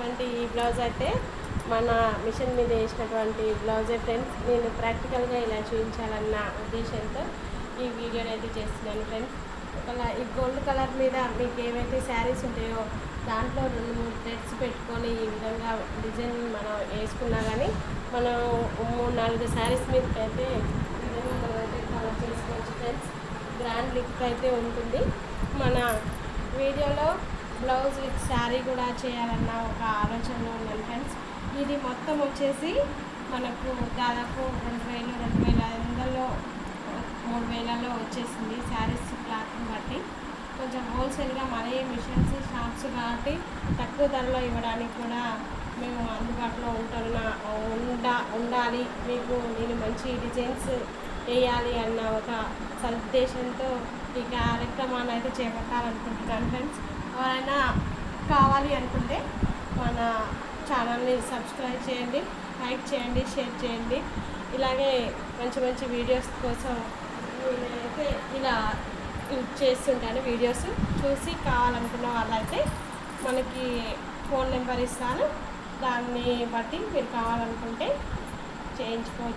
చేసినటువంటి ఈ బ్లౌజ్ అయితే మన మిషన్ మీద వేసినటువంటి బ్లౌజే ఫ్రెండ్స్. నేను ప్రాక్టికల్గా ఇలా చూపించాలన్న ఉద్దేశంతో ఈ వీడియోని అయితే చేస్తున్నాను ఫ్రెండ్స్. ఈ గోల్డ్ కలర్ మీద మీకు ఏవైతే శారీస్ ఉంటాయో దాంట్లో 2-3 థ్రెడ్స్ పెట్టుకొని ఈ విధంగా డిజైన్ మనం వేసుకున్నా కానీ మనం 3-4 శారీస్ మీదకి అయితే ఈ విధంగా మనం అయితే కలర్ చేసుకోవచ్చు ఫ్రెండ్స్. గ్రాండ్ లుక్ అయితే ఉంటుంది. మన వీడియోలో బ్లౌజ్ విత్ శారీ కూడా చేయాలన్న ఒక ఆలోచనలో ఉన్నాను ఫ్రెండ్స్. ఇది మొత్తం వచ్చేసి మనకు దాదాపు 2000-2500లో 3000లో వచ్చేసింది శారీస్ క్లాత్ని బట్టి. కొంచెం హోల్సేల్గా మన మిషన్స్ షాప్స్ కాబట్టి తక్కువ ధరలో ఇవ్వడానికి కూడా మేము అందుబాటులో ఉండాలి, మీకు నేను మంచి డిజైన్స్ వేయాలి అన్న ఒక సదుద్దేశంతో ఈ కార్యక్రమాన్ని అయితే చేపట్టాలనుకుంటున్నాను ఫ్రెండ్స్. ఎవరైనా కావాలి అనుకుంటే మన ఛానల్ని సబ్స్క్రైబ్ చేయండి, లైక్ చేయండి, షేర్ చేయండి. ఇలాగే మంచి మంచి వీడియోస్ కోసం నేనైతే ఇలా చేస్తుంటాను. వీడియోస్ చూసి కావాలనుకున్న వాళ్ళైతే మనకి ఫోన్ నెంబర్ ఇస్తాను, దాన్ని బట్టి మీరు కావాలనుకుంటే చేయించుకోవచ్చు.